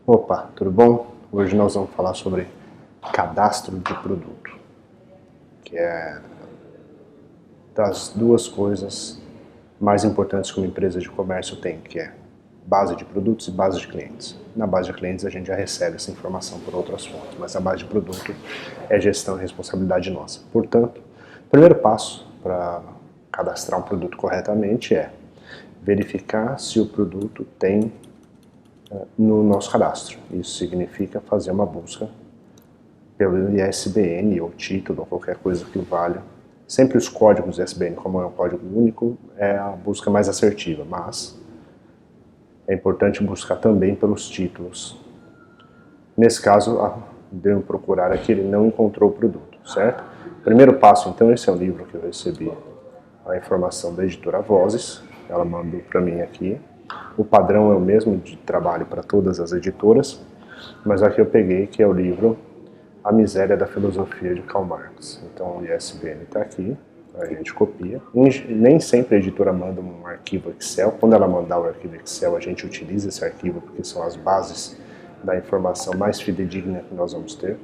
Opa, tudo bom? Hoje nós vamos falar sobre cadastro de produto, que é das duas coisas mais importantes que uma empresa de comércio tem, que é base de produtos e base de clientes. Na base de clientes a gente já recebe essa informação por outras fontes, mas a base de produto é gestão e responsabilidade nossa. Portanto, o primeiro passo para cadastrar um produto corretamente é verificar se o produto tem no nosso cadastro. Isso significa fazer uma busca pelo ISBN ou título ou qualquer coisa que valha. Sempre os códigos ISBN, como é um código único, é a busca mais assertiva, mas é importante buscar também pelos títulos. Nesse caso, devo procurar aqui, ele não encontrou o produto, certo? Primeiro passo, então, esse é o livro que eu recebi, a informação da editora Vozes, ela mandou para mim aqui. O padrão é o mesmo de trabalho para todas as editoras, mas aqui eu peguei que é o livro A Miséria da Filosofia de Karl Marx. Então o ISBN está aqui, a gente copia. Nem sempre a editora manda um arquivo Excel. Quando ela mandar o arquivo Excel, a gente utiliza esse arquivo porque são as bases da informação mais fidedigna que nós vamos ter,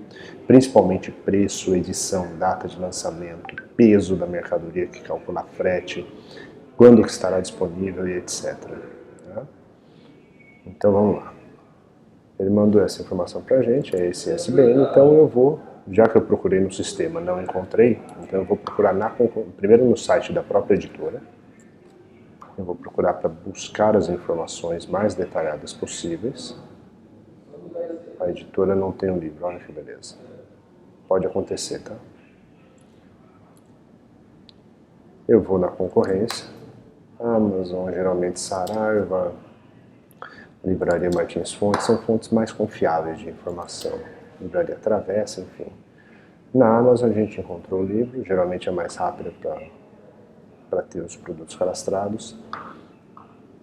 principalmente preço, edição, data de lançamento, peso da mercadoria que calcula frete, quando que estará disponível e etc. Então vamos lá. Ele mandou essa informação pra gente, é esse ISBN, então eu vou, já que eu procurei no sistema, não encontrei, então eu vou procurar primeiro no site da própria editora. Eu vou procurar para buscar as informações mais detalhadas possíveis. A editora não tem o livro, olha que beleza. Pode acontecer, tá? Eu vou na concorrência, Amazon, geralmente Saraiva, Livraria Martins Fontes, são fontes mais confiáveis de informação. Livraria Travessa, enfim. Na Amazon a gente encontrou o livro, geralmente é mais rápida para ter os produtos cadastrados.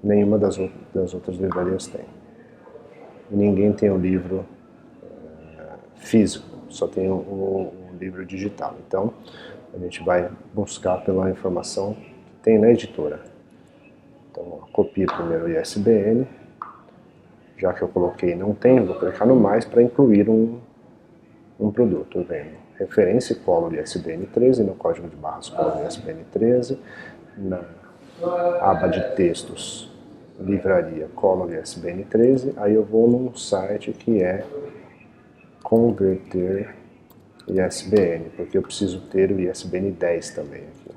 Nenhuma das outras livrarias tem. Ninguém tem o livro físico, só tem o livro digital. Então a gente vai buscar pela informação que tem na editora. Então copio primeiro o ISBN. Já que eu coloquei não tem, vou clicar no mais para incluir um produto. Vendo referência e colo ISBN 13, no código de barras colo ISBN 13, na aba de textos, livraria, colo ISBN 13, aí eu vou num site que é converter ISBN, porque eu preciso ter o ISBN 10 também aqui.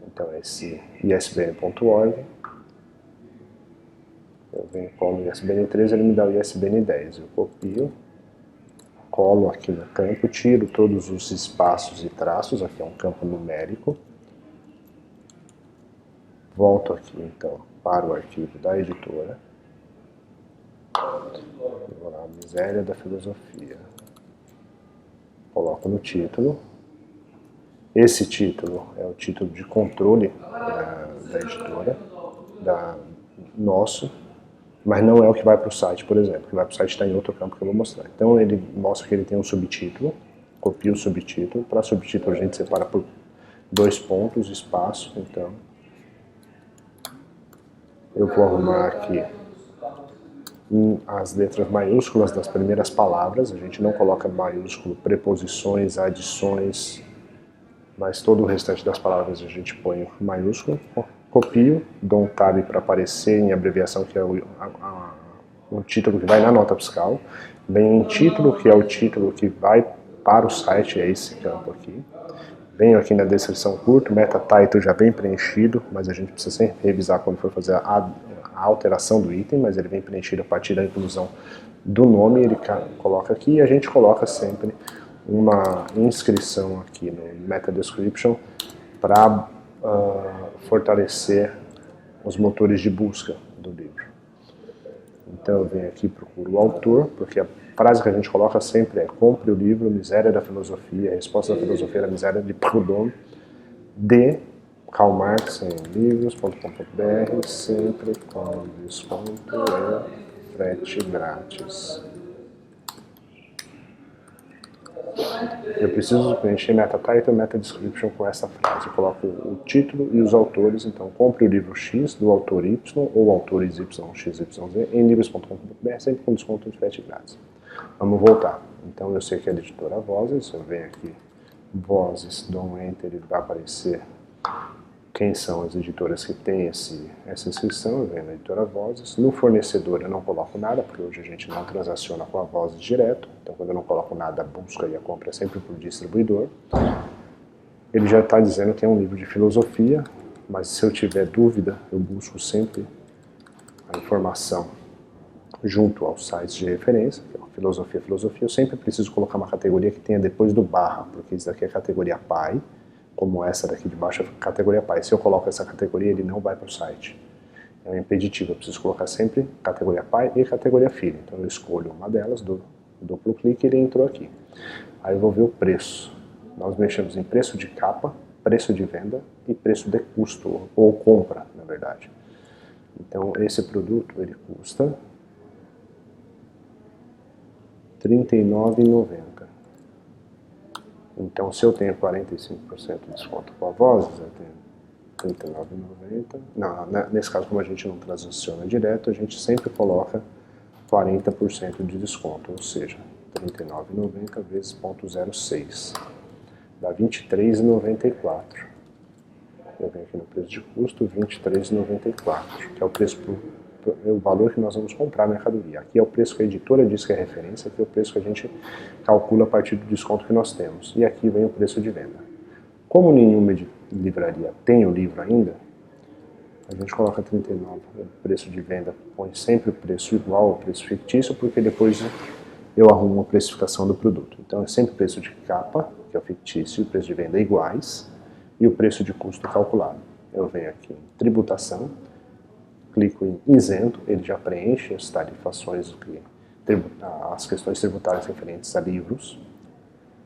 Então esse isbn.org, eu venho colo o ISBN 13, ele me dá o ISBN 10. Eu copio, colo aqui no campo, tiro todos os espaços e traços, aqui é um campo numérico. Volto aqui então para o arquivo da editora. Vou lá, Miséria da Filosofia. Coloco no título. Esse título é o título de controle da editora, nosso. Mas não é o que vai para o site, por exemplo. O que vai para o site está em outro campo que eu vou mostrar. Então ele mostra que ele tem um subtítulo, copia o subtítulo. Para subtítulo a gente separa por 2 pontos, espaço. Então eu vou arrumar aqui as letras maiúsculas das primeiras palavras. A gente não coloca maiúsculo, preposições, adições, mas todo o restante das palavras a gente põe maiúsculo. Copio, dou um tab para aparecer em abreviação, que é o título que vai na nota fiscal. Venho em título, que é o título que vai para o site, é esse campo aqui. Venho aqui na descrição curta, meta title já bem preenchido, mas a gente precisa sempre revisar quando for fazer a alteração do item, mas ele vem preenchido a partir da inclusão do nome, ele coloca aqui, e a gente coloca sempre uma inscrição aqui no meta description para fortalecer os motores de busca do livro. Então eu venho aqui e procuro o autor, porque a frase que a gente coloca sempre é: compre o livro Miséria da Filosofia, a resposta da filosofia da miséria de Proudhon, de Karl Marx, em livros.com.br, sempre com desconto e frete grátis. Eu preciso preencher meta title e meta description com essa frase. Eu coloco o título e os autores, então compre o livro X do autor Y ou autores YXYZ em livros.com.br, sempre com desconto de frete grátis. Vamos voltar. Então eu sei que é a editora Vozes, eu venho aqui, Vozes, dou um Enter e vai aparecer quem são as editoras que têm essa inscrição. Eu venho na editora Vozes. No fornecedor eu não coloco nada, porque hoje a gente não transaciona com a Vozes direto. Então quando eu não coloco nada, a busca e a compra é sempre por distribuidor. Ele já está dizendo que é um livro de filosofia, mas se eu tiver dúvida, eu busco sempre a informação junto aos sites de referência, que é filosofia. Eu sempre preciso colocar uma categoria que tenha depois do barra, porque isso daqui é categoria PAI, como essa daqui de baixo é categoria PAI. Se eu coloco essa categoria, ele não vai para o site. É um impeditivo, eu preciso colocar sempre categoria PAI e categoria filho. Então eu escolho uma delas, dou duplo clique e ele entrou aqui. Aí eu vou ver o preço. Nós mexemos em preço de capa, preço de venda e preço de custo, ou compra, na verdade. Então esse produto ele custa R$ 39,90. Então, se eu tenho 45% de desconto com a Vozes, eu tenho R$ 39,90. Não, nesse caso, como a gente não transaciona direto, a gente sempre coloca 40% de desconto, ou seja, R$ 39,90 vezes 0,06. Dá R$ 23,94. Eu venho aqui no preço de custo, R$ 23,94, que é o preço é o valor que nós vamos comprar a mercadoria. Aqui é o preço que a editora diz que é referência, aqui é o preço que a gente calcula a partir do desconto que nós temos. E aqui vem o preço de venda. Como nenhuma livraria tem o livro ainda, a gente coloca 39, o preço de venda põe sempre o preço igual ao preço fictício, porque depois eu arrumo a precificação do produto. Então é sempre o preço de capa, que é o fictício, e o preço de venda iguais, e o preço de custo calculado. Eu venho aqui em tributação, clico em isento, ele já preenche as tarifações, as questões tributárias referentes a livros.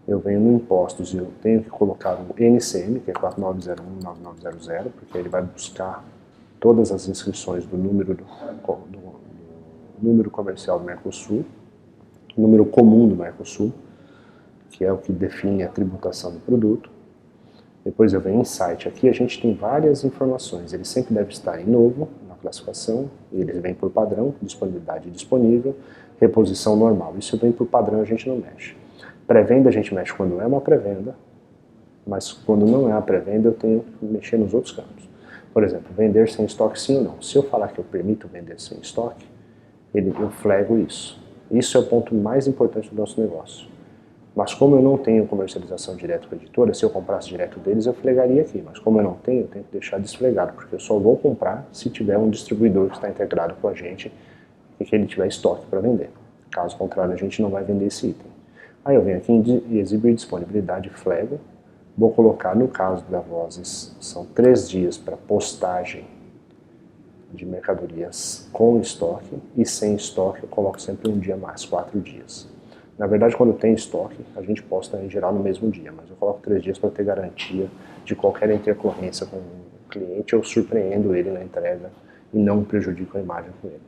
Eu venho no impostos e eu tenho que colocar o NCM, que é 4901-9900, porque ele vai buscar todas as inscrições do número número comercial do Mercosul, número comum do Mercosul, que é o que define a tributação do produto. Depois eu venho em site. Aqui a gente tem várias informações. Ele sempre deve estar em novo, na classificação. Ele vem por padrão, disponibilidade disponível, reposição normal. Isso vem por padrão, a gente não mexe. Pré-venda a gente mexe quando é uma pré-venda, mas quando não é a pré-venda eu tenho que mexer nos outros campos. Por exemplo, vender sem estoque sim ou não. Se eu falar que eu permito vender sem estoque, eu flego isso. Isso é o ponto mais importante do nosso negócio. Mas como eu não tenho comercialização direto com a editora, se eu comprasse direto deles, eu flegaria aqui. Mas como eu não tenho, eu tenho que deixar desflegado, porque eu só vou comprar se tiver um distribuidor que está integrado com a gente e que ele tiver estoque para vender. Caso contrário, a gente não vai vender esse item. Aí eu venho aqui em exibir disponibilidade, flego. Vou colocar, no caso da Vozes, são 3 dias para postagem de mercadorias com estoque, e sem estoque eu coloco sempre um dia mais, 4 dias. Na verdade, quando tem estoque, a gente posta em geral no mesmo dia, mas eu coloco 3 dias para ter garantia de qualquer intercorrência com o cliente, eu surpreendo ele na entrega e não prejudico a imagem com ele.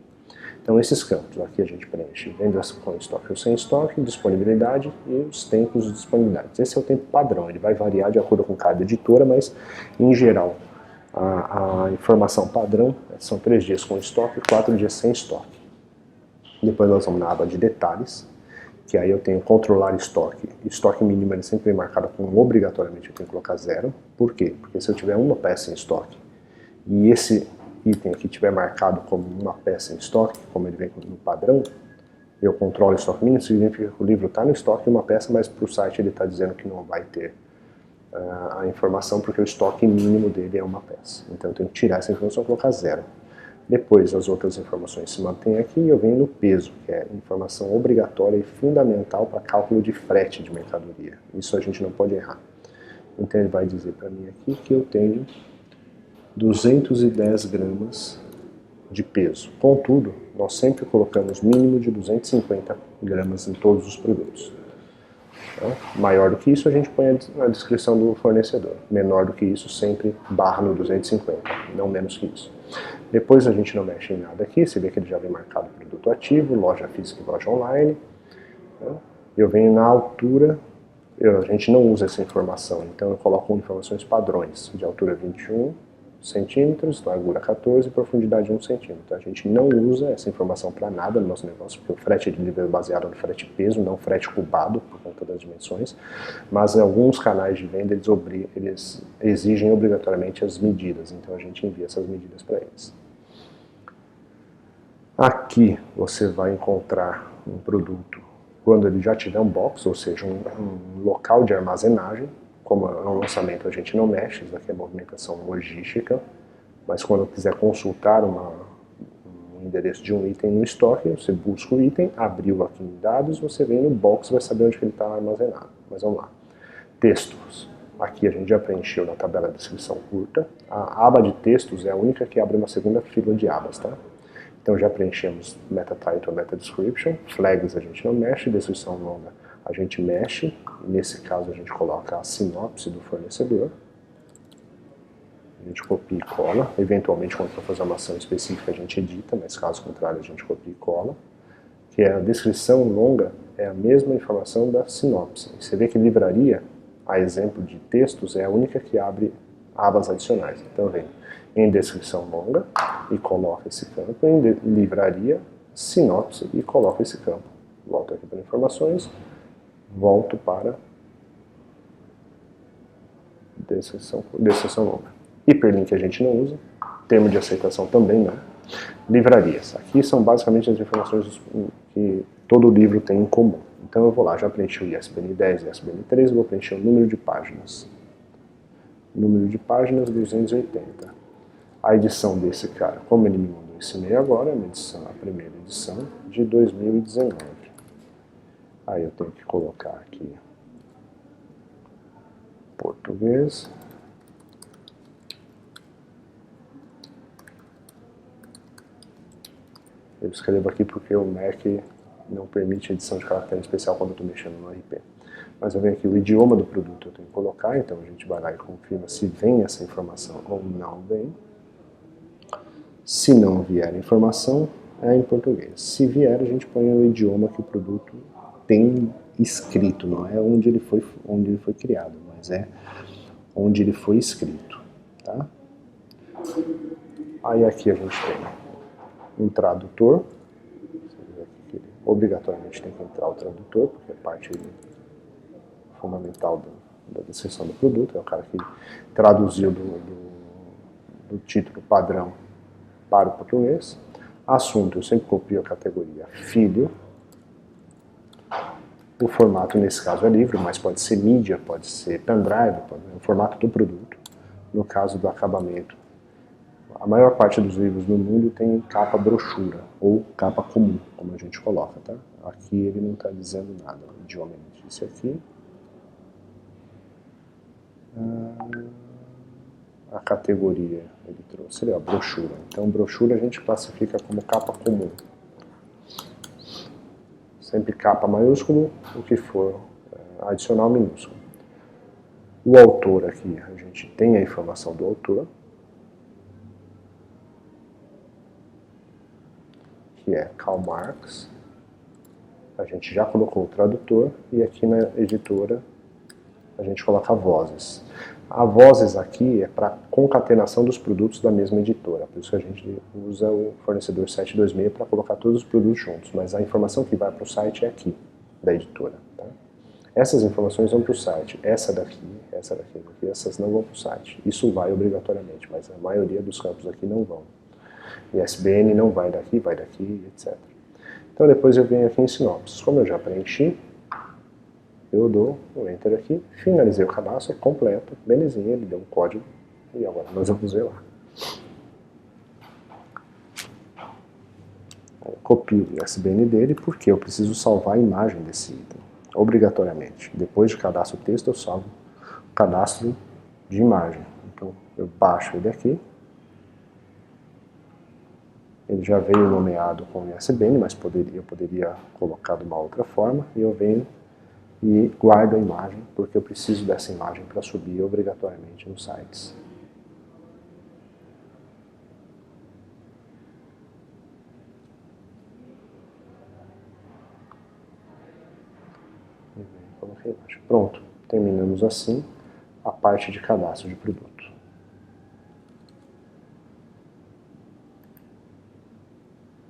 Então esses campos, aqui a gente preenche vendas com estoque ou sem estoque, disponibilidade e os tempos de disponibilidade. Esse é o tempo padrão, ele vai variar de acordo com cada editora, mas em geral a informação padrão são 3 dias com estoque e 4 dias sem estoque. Depois nós vamos na aba de detalhes, que aí eu tenho controlar estoque. Estoque mínimo ele sempre vem marcado com obrigatoriamente eu tenho que colocar 0. Por quê? Porque se eu tiver uma peça em estoque e esse item aqui tiver marcado como uma peça em estoque, como ele vem no padrão, eu controlo o estoque mínimo, significa que o livro está no estoque uma peça, mas para o site ele está dizendo que não vai ter a informação porque o estoque mínimo dele é uma peça. Então eu tenho que tirar essa informação e colocar 0. Depois as outras informações se mantêm aqui e eu venho no peso, que é informação obrigatória e fundamental para cálculo de frete de mercadoria. Isso a gente não pode errar. Então ele vai dizer para mim aqui que eu tenho 210 gramas de peso. Contudo, nós sempre colocamos mínimo de 250 gramas em todos os produtos. Então, maior do que isso, a gente põe na descrição do fornecedor. Menor do que isso, sempre barra no 250, não menos que isso. Depois a gente não mexe em nada aqui, você vê que ele já vem marcado produto ativo, loja física e loja online. Eu venho na altura a gente não usa essa informação, então eu coloco informações padrões, de altura 21 centímetros, largura 14 e profundidade 1 centímetro. A gente não usa essa informação para nada no nosso negócio, porque o frete de livre é baseado no frete peso, não frete cubado, por conta das dimensões, mas em alguns canais de venda eles exigem obrigatoriamente as medidas, então a gente envia essas medidas para eles. Aqui você vai encontrar um produto quando ele já tiver um box, ou seja, um local de armazenagem. Como é um lançamento a gente não mexe, isso aqui é movimentação logística, mas quando quiser consultar um endereço de um item no estoque, você busca o item, abriu aqui em dados, você vem no box e vai saber onde ele está armazenado. Mas vamos lá. Textos. Aqui a gente já preencheu na tabela de descrição curta. A aba de textos é a única que abre uma segunda fila de abas, tá? Então já preenchemos meta title, meta description, flags a gente não mexe, descrição longa a gente mexe, nesse caso a gente coloca a sinopse do fornecedor, a gente copia e cola, eventualmente quando for fazer uma ação específica a gente edita, mas caso contrário a gente copia e cola, que é a descrição longa é a mesma informação da sinopse. Você vê que livraria, a exemplo de textos, é a única que abre abas adicionais. Então vem em descrição longa e coloca esse campo, em livraria, sinopse e coloca esse campo. Volto aqui para informações, volto para descrição longa. Hiperlink a gente não usa, termo de aceitação também não. Livrarias, aqui são basicamente as informações que todo livro tem em comum. Então eu vou lá, já preenchi o ISBN 10 e ISBN 13, vou preencher o número de páginas. Número de páginas 280. A edição desse cara, como ele me mandou esse e-mail agora, é a primeira edição de 2019. Aí eu tenho que colocar aqui português. Eu escrevo aqui porque o Mac não permite edição de caractere especial quando eu estou mexendo no RP. Mas eu venho aqui, o idioma do produto eu tenho que colocar, então a gente vai lá e confirma se vem essa informação ou não vem. Se não vier a informação, é em português. Se vier, a gente põe o idioma que o produto tem escrito, não é onde ele foi criado, mas é onde ele foi escrito, tá? Aí aqui a gente tem um tradutor, obrigatoriamente tem que entrar o tradutor, porque é parte fundamental da descrição do produto, é o cara que traduziu do título padrão para o português. Assunto, eu sempre copio a categoria filho. O formato, nesse caso, é livro, mas pode ser mídia, pode ser pendrive, o formato do produto. No caso do acabamento, a maior parte dos livros no mundo tem capa brochura, ou capa comum, como a gente coloca, tá? Aqui ele não está dizendo nada, o idioma ele disse aqui. A categoria ele trouxe ali, ó, brochura. Então, brochura a gente classifica como capa comum. Sempre capa maiúsculo, o que for adicional minúsculo. O autor aqui, a gente tem a informação do autor, que é Karl Marx. A gente já colocou o tradutor e aqui na editora a gente coloca vozes. A vozes aqui é para concatenação dos produtos da mesma editora, por isso que a gente usa o fornecedor 726 para colocar todos os produtos juntos, mas a informação que vai para o site é aqui, da editora. Tá? Essas informações vão para o site, essa daqui, essas não vão para o site. Isso vai obrigatoriamente, mas a maioria dos campos aqui não vão. ISBN não vai daqui, etc. Então depois eu venho aqui em sinopses. Como eu já preenchi, eu dou um Enter aqui, finalizei o cadastro, completo, belezinha, ele deu um código, e agora nós vamos ver lá. Eu copio o ISBN dele, porque eu preciso salvar a imagem desse item, obrigatoriamente. Depois de cadastro o texto, eu salvo o cadastro de imagem. Então eu baixo ele aqui, ele já veio nomeado com o ISBN, mas eu poderia colocar de uma outra forma, e eu venho e guardo a imagem, porque eu preciso dessa imagem para subir obrigatoriamente nos sites. Coloquei embaixo. Pronto, terminamos assim a parte de cadastro de produto.